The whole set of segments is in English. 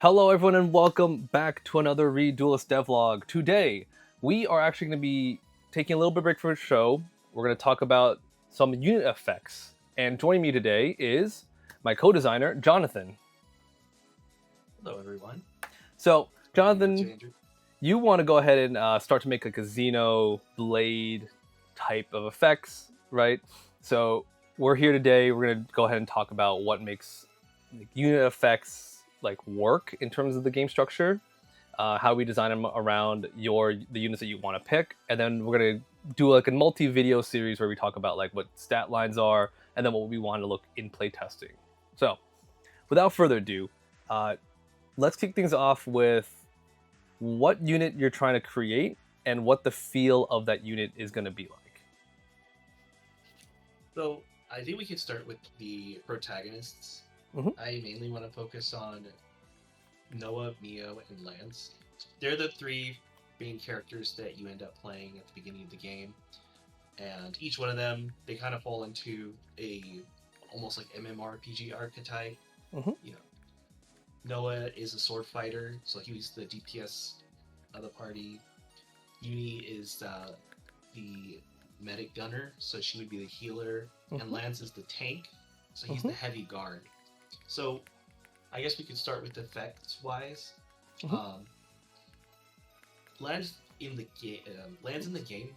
Hello everyone and welcome back to another ReDuelyst devlog. Today, we are actually going to be taking a little bit of break for the show. We're going to talk about some unit effects. And joining me today is my co-designer, Jonathan. Hello everyone. So, Jonathan, you want to go ahead and start to make like a Xenoblade type of effects, right? So, we're here today. We're going to go ahead and talk about what makes unit effects work in terms of the game structure, how we design them around the units that you want to pick, and then we're gonna do like a multi-video series where we talk about like what stat lines are and then what we want to look in playtesting. So, without further ado, let's kick things off with what unit you're trying to create and what the feel of that unit is going to be like. So I think we could start with the protagonists. I mainly want to focus on Noah, Mio, and Lance. They're the three main characters that you end up playing at the beginning of the game, and each one of them, they kind of fall into a almost like MMORPG archetype. You know, Noah is a sword fighter, so he's the DPS of the party. Uni is the medic gunner, so she would be the healer, and Lance is the tank, so he's the heavy guard. So I guess we could start with effects wise. Lance in the game,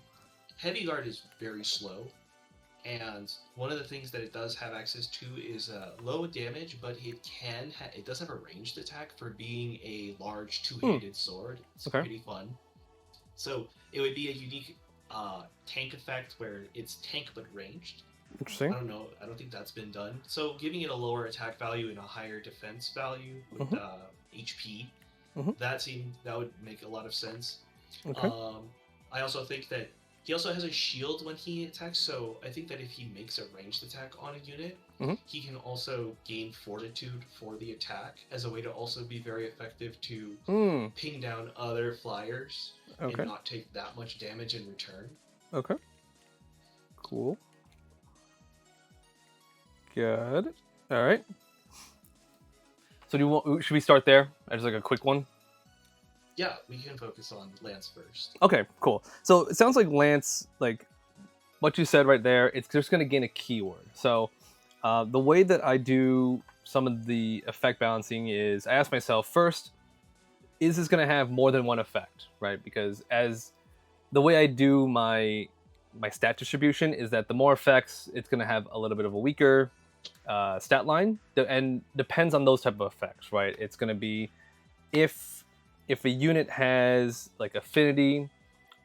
heavy guard is very slow, and one of the things that it does have access to is low damage, but it does have a ranged attack for being a large two-handed sword. It's pretty fun. So it would be a unique tank effect where it's tank but ranged. Interesting. I don't know. I don't think that's been done. So giving it a lower attack value and a higher defense value with HP, that would make a lot of sense. Okay. I also think that he also has a shield when he attacks, so I think that if he makes a ranged attack on a unit, he can also gain fortitude for the attack as a way to also be very effective to ping down other flyers and not take that much damage in return. Okay. Cool. Good. All right. So should we start there? Just like a quick one? Yeah, we can focus on Lance first. Okay, cool. So it sounds like Lance, like what you said right there, it's just going to gain a keyword. So the way that I do some of the effect balancing is I ask myself first, is this going to have more than one effect, right? Because as the way I do my stat distribution is that the more effects, it's going to have a little bit of a weaker stat line, and depends on those type of effects, right? It's going to be if a unit has like affinity,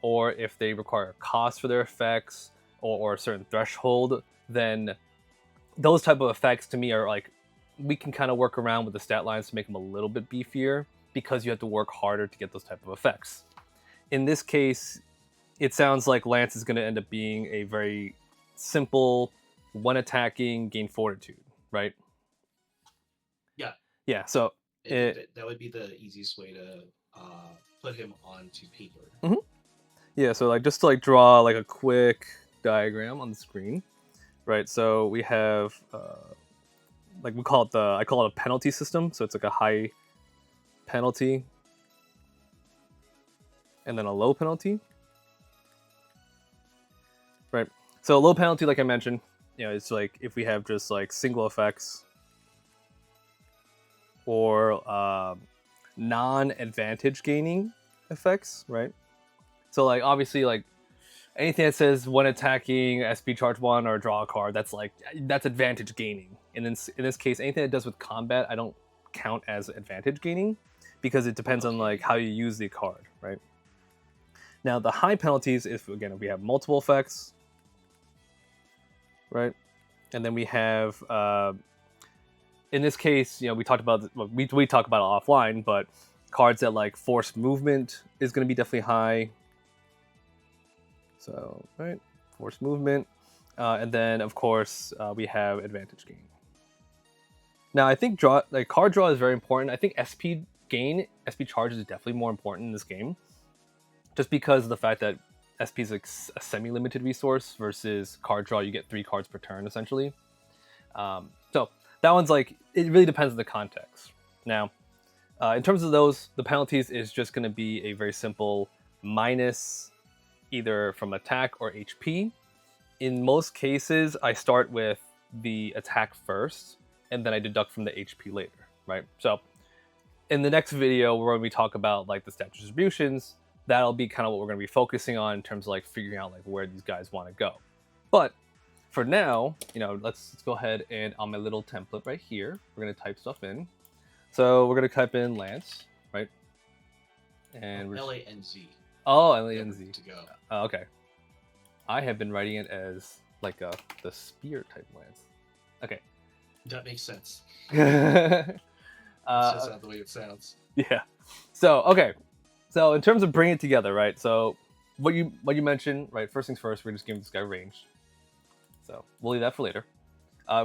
or if they require a cost for their effects, or a certain threshold, then those type of effects to me are like, we can kind of work around with the stat lines to make them a little bit beefier, because you have to work harder to get those type of effects. In this case, it sounds like Lance is going to end up being a very simple, one attacking, gain fortitude, right? Yeah. Yeah, so that would be the easiest way to put him onto paper. Yeah, so like just to like draw like a quick diagram on the screen, right? So we have like I call it a penalty system. So it's like a high penalty and then a low penalty, right? So low penalty, like I mentioned, it's like if we have just like single effects or non-advantage gaining effects, right? So like obviously like anything that says one attacking, SP charge 1, or draw a card, that's advantage gaining. And in this case, anything that does with combat, I don't count as advantage gaining, because it depends on like how you use the card, right? Now the high penalties, if we have multiple effects, right? And then we have in this case, we talked about we talk about it offline, but cards that like force movement is going to be definitely high. So, right, force movement. And then, of course, we have advantage gain. Now, I think card draw is very important. I think SP charge is definitely more important in this game, just because of the fact that SP is like a semi-limited resource versus card draw, you get 3 cards per turn, essentially. So that one's like, it really depends on the context. Now, In terms of those, the penalties is just going to be a very simple minus either from attack or HP. In most cases, I start with the attack first, and then I deduct from the HP later, right? So in the next video, where we talk about like the stat distributions, that'll be kind of what we're going to be focusing on in terms of like figuring out like where these guys want to go. But for now, let's go ahead and on my little template right here, we're going to type stuff in. So we're going to type in Lance, right? And L-A-N-Z. Oh, L-A-N-Z. To go. Okay. I have been writing it as like the spear type Lance. Okay. That makes sense. It's just not the way it sounds. Yeah. So, okay. So in terms of bringing it together, right? So what you mentioned, right? First things first, we're just giving this guy range. So we'll leave that for later.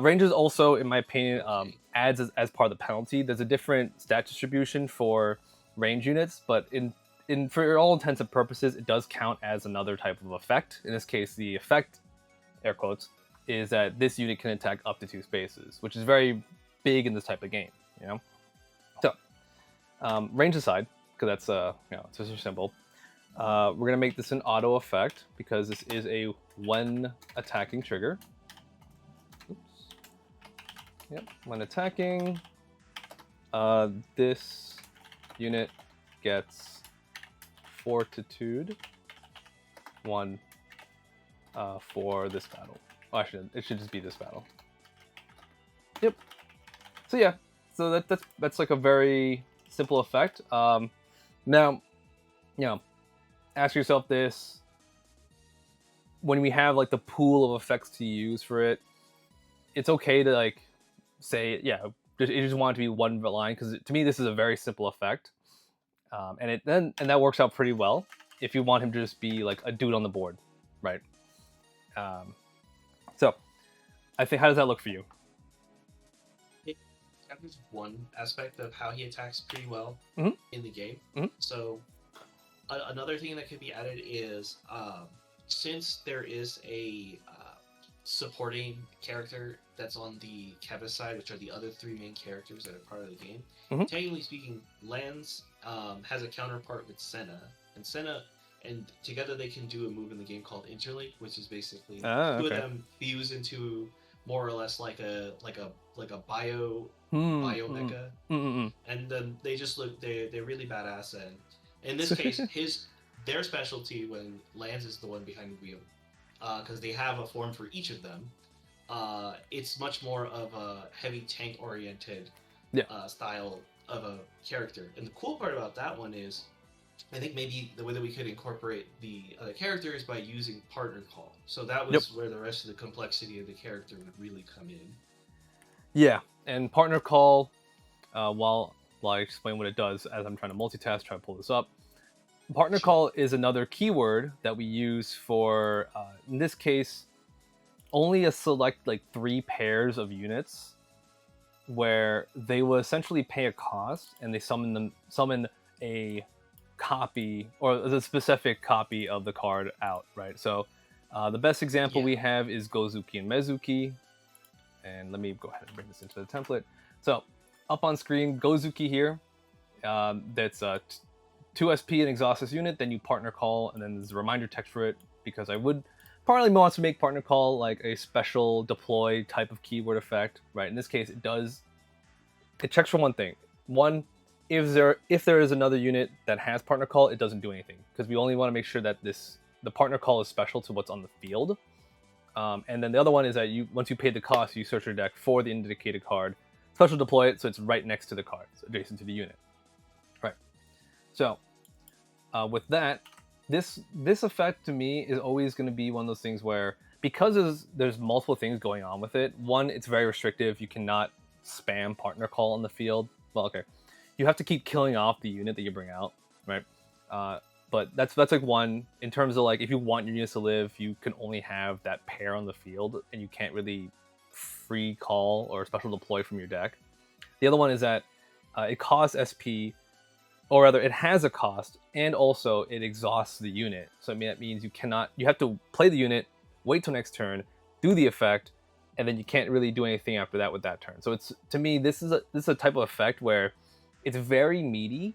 Range is also, in my opinion, adds as part of the penalty. There's a different stat distribution for range units, but for all intents and purposes, it does count as another type of effect. In this case, the effect, air quotes, is that this unit can attack up to 2 spaces, which is very big in this type of game, So, range aside, because that's it's just simple. We're gonna make this an auto effect because this is a when attacking trigger. Oops. Yep, when attacking, this unit gets Fortitude 1 for this battle. Oh, actually, it should just be this battle. Yep. So yeah, so that's like a very simple effect. Now, ask yourself this: when we have like the pool of effects to use for it, it's okay to like say, yeah, you just want it to be one line, because to me this is a very simple effect, and that works out pretty well if you want him to just be like a dude on the board, right? So I think, how does that look for you? That is one aspect of how he attacks pretty well in the game. Mm-hmm. So another thing that could be added is since there is a supporting character that's on the Keva side, which are the other 3 main characters that are part of the game. Mm-hmm. Technically speaking, Lance has a counterpart with Senna, and together they can do a move in the game called Interlink, which is basically 2 of them fuse into more or less like a bio mecha, and then they just look they're really badass. And in this case, their specialty when Lance is the one behind the wheel, because they have a form for each of them. It's much more of a heavy tank oriented style of a character. And the cool part about that one is, I think maybe the way that we could incorporate the other characters by using partner call. So that was where the rest of the complexity of the character would really come in. Yeah, and partner call, while I explain what it does, as I'm trying to multitask, try to pull this up. Partner call is another keyword that we use for, in this case, only a select like 3 pairs of units, where they will essentially pay a cost and they summon a copy or a specific copy of the card out, right? So the best example we have is Gozuki and Mezuki, and let me go ahead and bring this into the template. So up on screen, Gozuki here, that's 2 SP and exhaust this unit, then you partner call, and then there's a reminder text for it, because I would partly want to make partner call like a special deploy type of keyword effect, right? In this case, it checks for one thing. One, if there is another unit that has partner call, it doesn't do anything, because we only want to make sure that the partner call is special to what's on the field. And then the other one is that once you pay the cost, you search your deck for the indicated card, special deploy it so it's right next to the card, so adjacent to the unit. Right. So with that, this effect to me is always going to be one of those things where, because there's multiple things going on with it. One, it's very restrictive. You cannot spam partner call on the field. Well, okay, you have to keep killing off the unit that you bring out, right? But that's like one. In terms of like, if you want your units to live, you can only have that pair on the field, and you can't really free call or special deploy from your deck. The other one is that it costs SP, or rather, it has a cost, and also it exhausts the unit. So I mean, that means you have to play the unit, wait till next turn, do the effect, and then you can't really do anything after that with that turn. So to me, this is a type of effect where It's very meaty,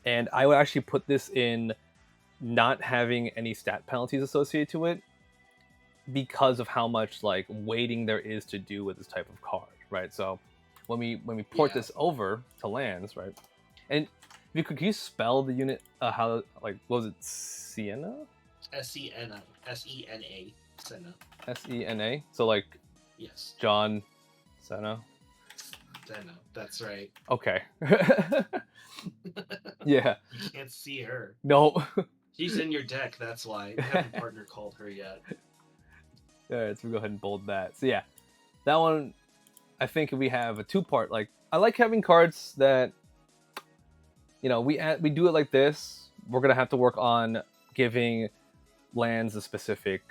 and I would actually put this in not having any stat penalties associated to it because of how much like waiting there is to do with this type of card, right? So when we port Yeah. this over to lands, right? And if can you spell the unit? How like what was it? Sienna? Sena. Sena. Sena. Sena. So like Yes. John Senna. Sena. That's right. Okay. Yeah. You can't see her. No. She's in your deck. That's why we haven't partner called her yet. All right, so we go ahead and bold that. So yeah, that one. I think we have a two-part. Like I like having cards that, you know, we do it like this. We're gonna have to work on giving lands a specific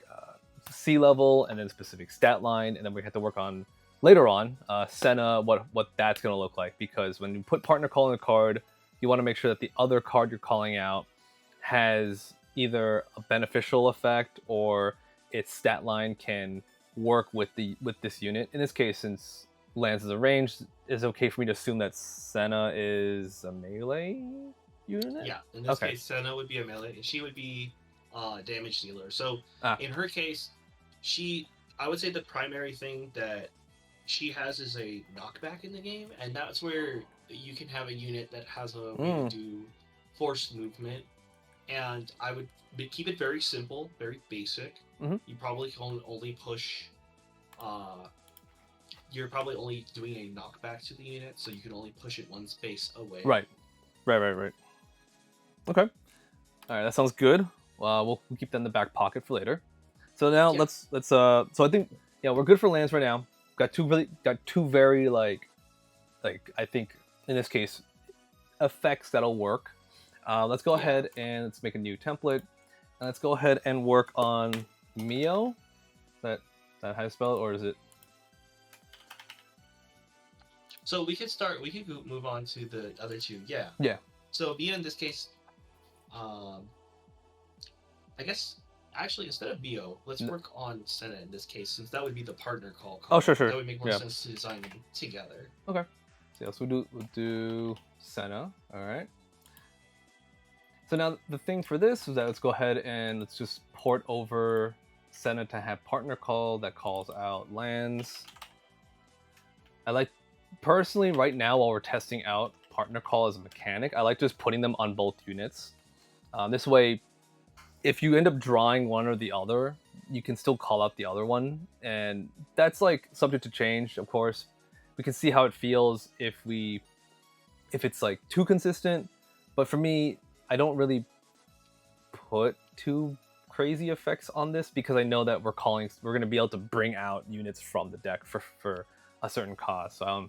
sea level and then specific stat line, and then we have to work on later on Senna what that's gonna look like, because when you put partner call in a card, you want to make sure that the other card you're calling out has either a beneficial effect or its stat line can work with this unit. In this case, since lands is a range, is it okay for me to assume that Senna is a melee unit? Yeah, in this case, Senna would be a melee, and she would be damage dealer. So in her case, I would say the primary thing that she has is a knockback in the game, and that's where you can have a unit that has a way to do forced movement. And I would keep it very simple, very basic. You probably can only push. You're probably only doing a knockback to the unit, so you can only push it one space away. Right. Okay. All right, that sounds good. We'll keep that in the back pocket for later. So now let's so I think we're good for lands right now. Got two very like I think in this case effects that'll work. Let's go ahead and let's make a new template, and let's go ahead and work on Mio. Is that how you spell it, or is it? So we could move on to the other two. Yeah. So Mio in this case, I guess actually instead of Mio, let's work on Senna in this case, since that would be the partner call. Oh, sure. That would make more sense to design them together. Okay. So we'll do Senna. All right. So now the thing for this is that let's go ahead and let's just port over Senna to have partner call that calls out lands. I like personally right now while we're testing out partner call as a mechanic, I like just putting them on both units. This way, if you end up drawing one or the other, you can still call out the other one, and that's like subject to change, of course. We can see how it feels if it's like too consistent, but for me, I don't really put too crazy effects on this because I know that we're going to be able to bring out units from the deck for a certain cost. So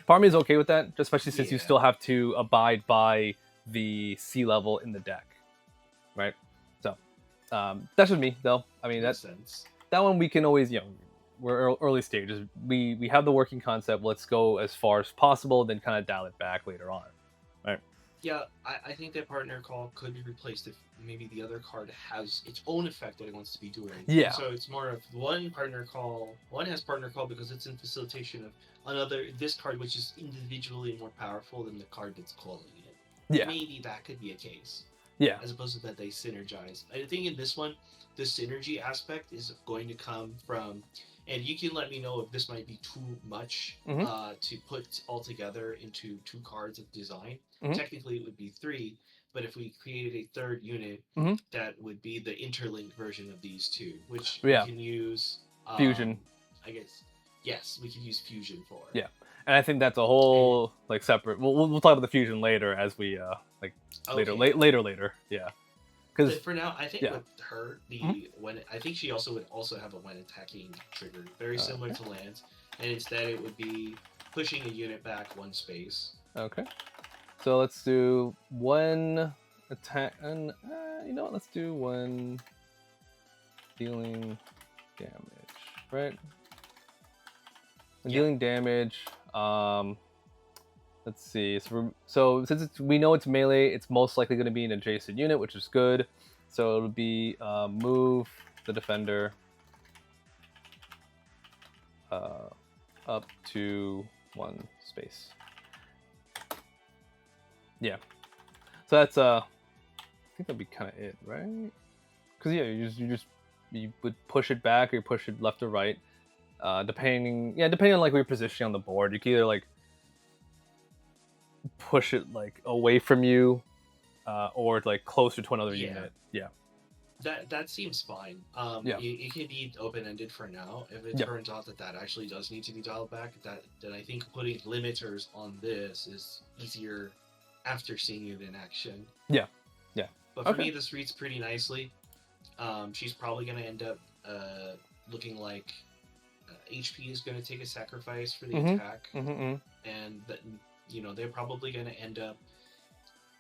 part of me is okay with that, especially since you still have to abide by the sea level in the deck, right? So that's just me, though. I mean, that one we can always, we're early stages. We have the working concept. Let's go as far as possible, then kind of dial it back later on, right? Yeah, I think that partner call could be replaced if maybe the other card has its own effect that it wants to be doing. Yeah. So it's more of one has partner call because it's in facilitation of another, this card which is individually more powerful than the card that's calling it. Yeah. Maybe that could be a case. Yeah. As opposed to that they synergize. I think in this one, the synergy aspect is going to come from, and you can let me know if this might be too much to put all together into 2 cards of design. Technically, it would be 3, but if we created a third unit, that would be the interlinked version of these 2, which we can use fusion. I guess we can use fusion for. Yeah, and I think that's a whole like separate. We'll talk about the fusion later as we later. Yeah. But for now, I think with her, I think she also would have a when attacking trigger, very similar to lands, and instead it would be pushing a unit back 1 space. Okay. So let's do 1 attack, and let's do 1 dealing damage, right? Dealing damage. Let's see. So since we know it's melee, it's most likely going to be an adjacent unit, which is good. So it'll be move the defender up to 1 space. Yeah. So that's I think that'd be kind of it, right? Because yeah, you would push it back or you push it left or right, depending on like where you're positioning on the board. You can either like push it like away from you, or like closer to another unit. Yeah. That seems fine. Yeah. It can be open ended for now. If it turns out that actually does need to be dialed back, then I think putting limiters on this is easier after seeing it in action. Yeah. Yeah. But for me, this reads pretty nicely. She's probably going to end up looking like HP is going to take a sacrifice for the attack, and that they're probably going to end up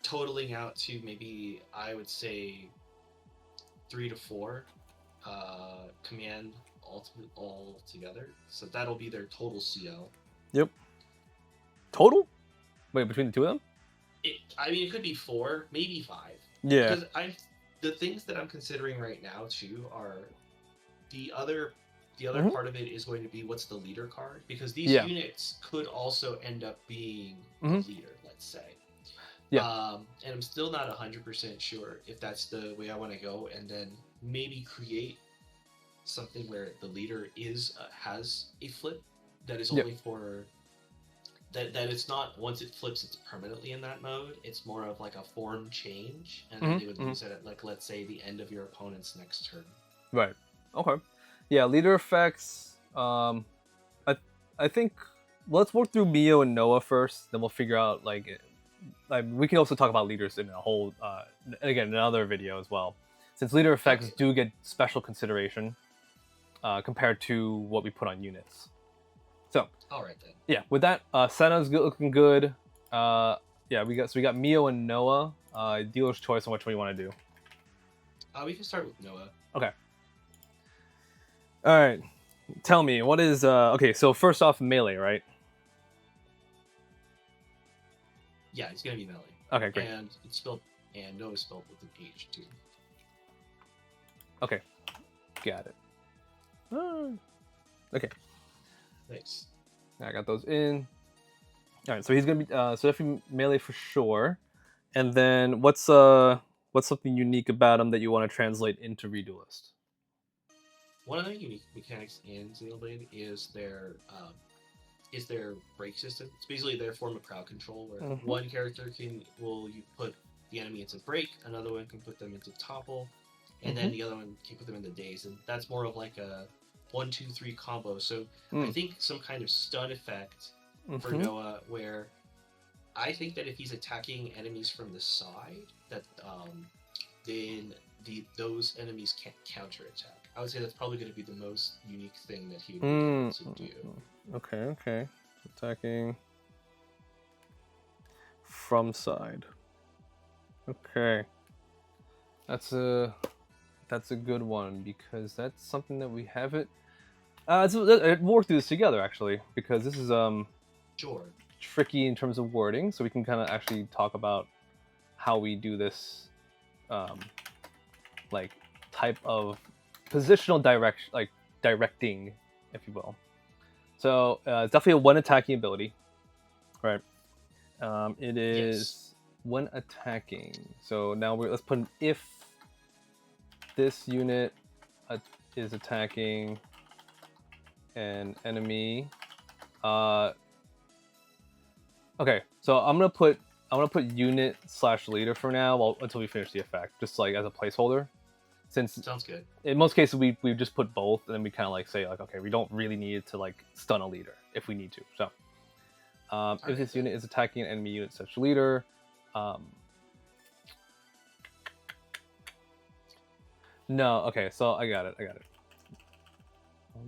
totaling out to maybe, I would say, 3 to 4 command all together. So that'll be their total CL. Yep. Total? Wait, between the two of them? It could be 4, maybe 5. Yeah. Because the things that I'm considering right now too are the other part of it is going to be what's the leader card, because these units could also end up being a leader, let's say. Yeah. And I'm still not 100% sure if that's the way I want to go, and then maybe create something where the leader has a flip that is only for that it's not, once it flips it's permanently in that mode. It's more of like a form change, and then they would use it at, like, let's say the end of your opponent's next turn. Right. Okay. Yeah, leader effects. I think let's work through Mio and Noah first, then we'll figure out like we can also talk about leaders in a whole again another video as well, since leader effects do get special consideration compared to what we put on units. So all right then. Yeah, with that, Senna's looking good. Yeah, we got Mio and Noah. Dealer's choice on which one you want to do. We can start with Noah. Okay. All right. Tell me, what is okay? So first off, melee, right? Yeah, it's gonna be melee. Okay, great. And it's spelled, and Noah's spelled with an H too. Okay, got it. Okay. Nice. I got those in. All right, so he's gonna be so definitely melee for sure. And then what's something unique about him that you want to translate into ReDuelyst? One of the unique mechanics in Xenoblade is their break system. It's basically their form of crowd control, where one character will put the enemy into break, another one can put them into topple, and then the other one can put them into daze, and that's more of like a 1-2-3 combo. So I think some kind of stun effect for Noah, where I think that if he's attacking enemies from the side, that then those enemies can't counterattack. I would say that's probably going to be the most unique thing that he would be able to do. Okay. Attacking from side. Okay. That's a good one, because that's something that we haven't. We'll work through this together actually, because this is sure, tricky in terms of wording, so we can kind of actually talk about how we do this, like type of positional directing, if you will. So it's definitely a one attacking ability, right? It is one attacking. So now let's put an if this unit is attacking an enemy. Okay, so I'm gonna put unit / leader for now, until we finish the effect, just like as a placeholder. Since sounds good. In most cases we just put both, and then we kind of like say like, okay, we don't really need to like stun a leader if we need to. So if this unit is attacking an enemy unit / leader, no, okay, so I got it.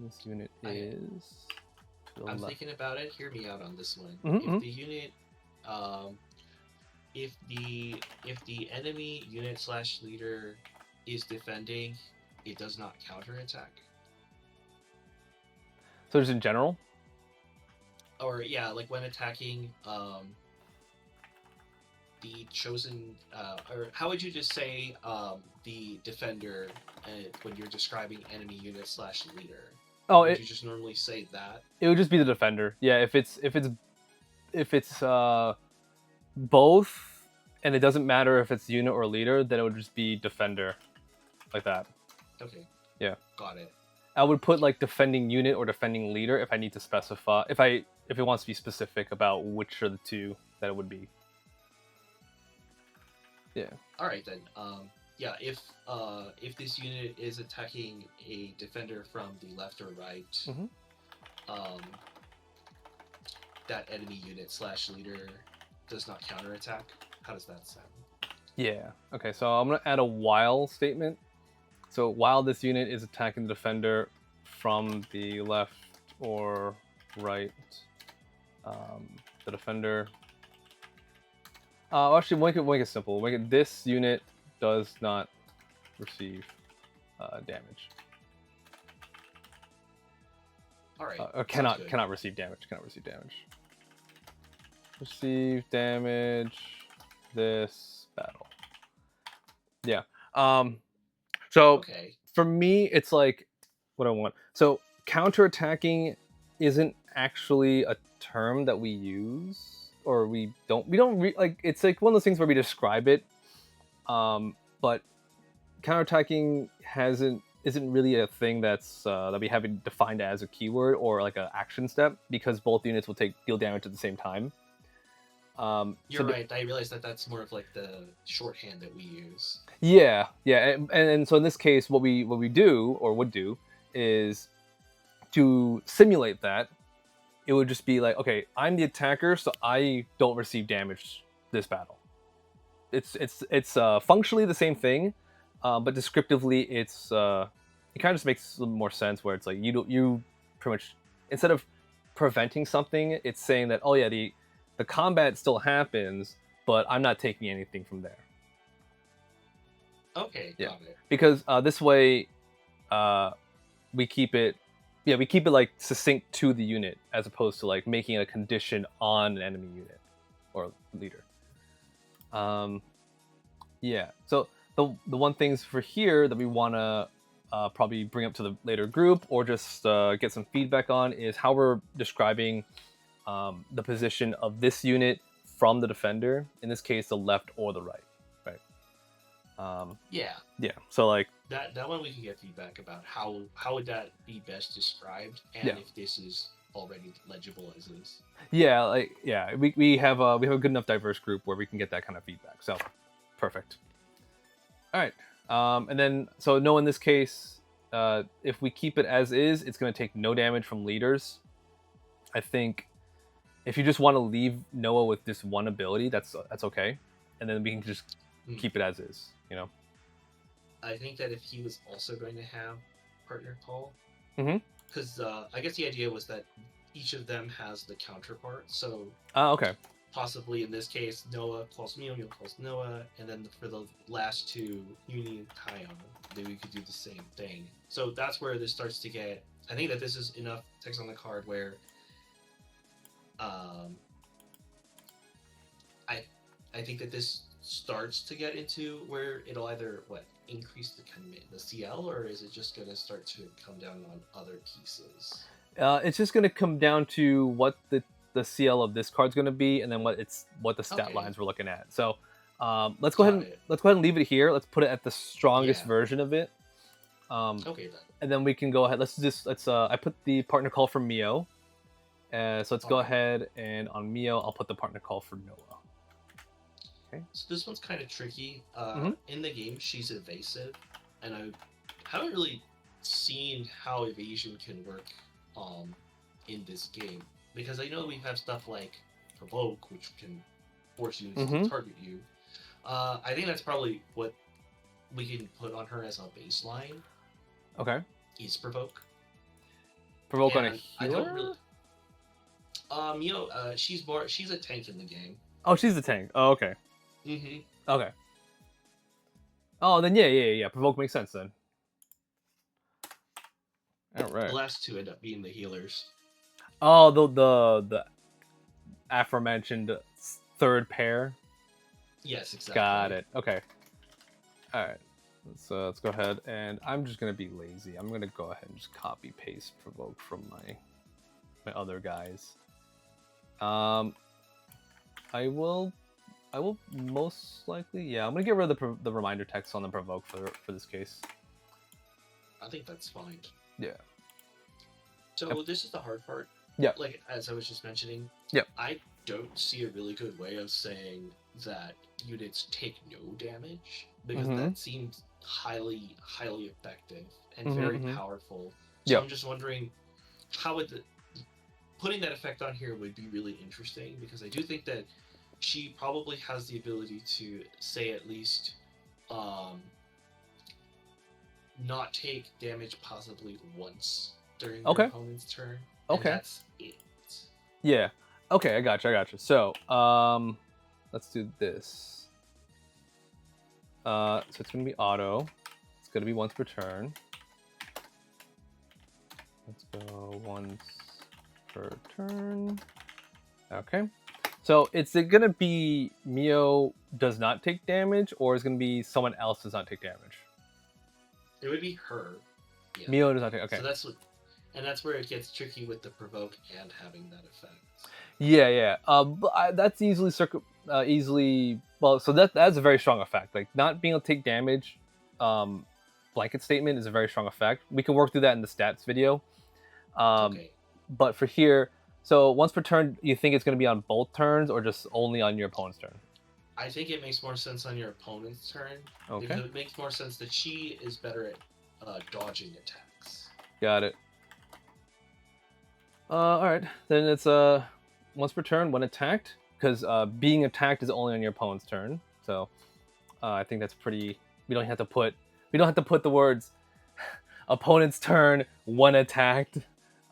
This unit is. I'm thinking about it. Hear me out on this one. If the unit, if the enemy unit / leader is defending, it does not counterattack. So just in general? Or yeah, like when attacking the chosen, or how would you just say the defender when you're describing enemy unit / leader? Oh, would you just normally say that? It would just be the defender. Yeah, if it's both, and it doesn't matter if it's unit or leader, then it would just be defender, like that. Okay. Yeah. Got it. I would put like defending unit or defending leader if I need to specify, if it wants to be specific about which are the two that it would be. Yeah. All right then. Yeah. If this unit is attacking a defender from the left or right, that enemy unit / leader does not counterattack. How does that sound? Yeah. Okay. So I'm gonna add a while statement. So while this unit is attacking the defender from the left or right, the defender. Actually, make it simple. Make it this unit does not receive damage. All right. Or cannot receive damage. Cannot receive damage. Receive damage. This battle. Yeah. So okay. For me, it's like what I want. So counterattacking isn't actually a term that we use, or we don't like. It's like one of those things where we describe it, but counterattacking isn't really a thing that's that we haven't defined as a keyword or like an action step, because both units will deal damage at the same time. You're right. I realized that that's more of like the shorthand that we use. Yeah, and so in this case, what we do or would do is to simulate that. It would just be like, okay, I'm the attacker, so I don't receive damage this battle. It's functionally the same thing, but descriptively, it kind of just makes a little more sense. Where it's like you pretty much, instead of preventing something, it's saying that, oh yeah, the combat still happens, but I'm not taking anything from there. Okay, yeah. Got it. Because this way, we keep it like succinct to the unit, as opposed to like making a condition on an enemy unit or leader. Yeah. So the one things for here that we want to probably bring up to the later group, or just get some feedback on, is how we're describing the position of this unit from the defender. In this case, the left or the right. Yeah. So like that one we can get feedback about how would that be best described, and if this is already legible as is. We have a good enough diverse group where we can get that kind of feedback. So perfect. All right. And then so no, in this case, if we keep it as is, it's going to take no damage from leaders. I think if you just want to leave Noah with this one ability, that's okay, and then we can just keep it as is. I think that if he was also going to have partner call, because I guess the idea was that each of them has the counterpart. So okay. Possibly in this case, Noah calls Mio, Mio calls Noah, and then for the last two, Uni and Kion, then we could do the same thing. So that's where this starts to get. I think that this is enough text on the card where, I think that this starts to get into where it'll either increase the CL, or is it just going to start to come down on other pieces? It's just going to come down to what the CL of this card's going to be, and then what the stat lines we're looking at. So let's go ahead and leave it here. Let's put it at the strongest version of it. Okay then. And then we can go ahead. I put the partner call for Mio. So let's go ahead, and on Mio, I'll put the partner call for Noah. Okay. So this one's kind of tricky. In the game, she's evasive, and I haven't really seen how evasion can work in this game, because I know we have stuff like provoke, which can force you to target you. I think that's probably what we can put on her as a baseline. Okay. Is provoke. Provoke on a healer? I don't really. She's a tank in the game. Oh, she's the tank. Oh, okay. Okay. Oh, then yeah. Provoke makes sense then. All right. The last two end up being the healers. Oh, the aforementioned third pair. Yes, exactly. Got it. Okay. All right. Let's go ahead, and I'm just gonna be lazy. I'm gonna go ahead and just copy paste provoke from my other guys. I will I will most likely, yeah, I'm gonna get rid of the reminder text on the provoke for this case. I think that's fine. Yeah. So this is the hard part. Yeah. Like as I was just mentioning. Yep. I don't see a really good way of saying that units take no damage because that seems highly effective and very powerful. So I'm just wondering how would putting that effect on here would be really interesting because I do think that she probably has the ability to say at least not take damage possibly once during the opponent's turn. Okay. And that's it. Yeah. Okay, I got you. So, let's do this. So it's gonna be auto. It's gonna be once per turn. Let's go once per turn. Okay. So it's gonna be Mio does not take damage, or is gonna be someone else does not take damage? It would be her. Yeah. Mio does not take. Okay. So that's where it gets tricky with the provoke and having that effect. Yeah. But that's easily. Well, so that's a very strong effect. Like not being able to take damage, blanket statement is a very strong effect. We can work through that in the stats video. Okay. But for here, so once per turn, you think it's going to be on both turns or just only on your opponent's turn? I think it makes more sense on your opponent's turn. Okay. Because it makes more sense that she is better at dodging attacks. Got it. All right, then it's once per turn when attacked, because being attacked is only on your opponent's turn. So I think that's pretty. We don't have to put the words opponent's turn when attacked.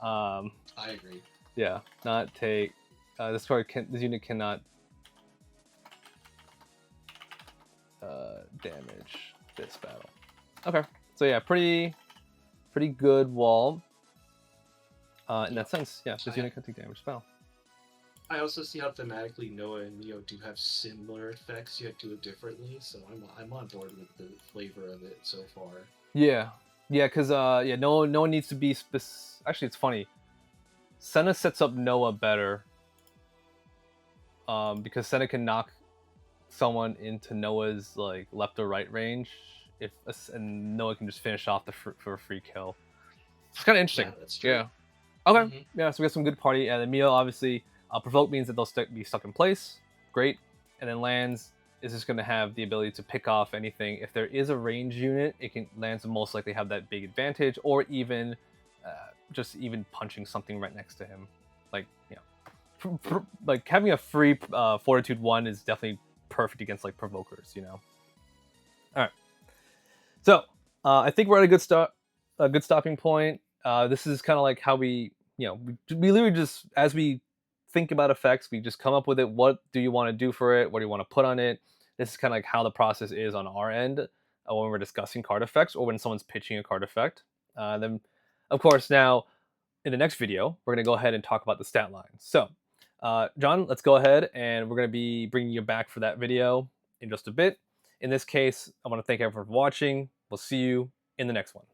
I agree. Yeah, not take. This unit cannot damage this battle. Okay, so yeah, pretty good wall. In that sense, yeah, this unit can take damage spell. I also see how thematically Noah and Mio do have similar effects, yet do it differently. So I'm on board with the flavor of it so far. Yeah, because no one needs to be Actually, it's funny. Senna sets up Noah better. Because Senna can knock someone into Noah's like left or right range, and Noah can just finish off for a free kill. It's kind of interesting. Yeah, that's true. Yeah. Okay. Yeah, so we got some good party, and then Mio obviously provoke means that they'll be stuck in place. Great. And then lands is just going to have the ability to pick off anything. If there is a range unit, lands will most likely have that big advantage, or even just even punching something right next to him. Like like having a free Fortitude 1 is definitely perfect against like provokers. All right. So I think we're at a good stopping point. This is kind of like how we literally just, as we think about effects, we just come up with it. What do you want to do for it? What do you want to put on it? This is kind of like how the process is on our end when we're discussing card effects or when someone's pitching a card effect. Then, of course, now in the next video, we're going to go ahead and talk about the stat lines. So, John, let's go ahead and we're going to be bringing you back for that video in just a bit. In this case, I want to thank everyone for watching. We'll see you in the next one.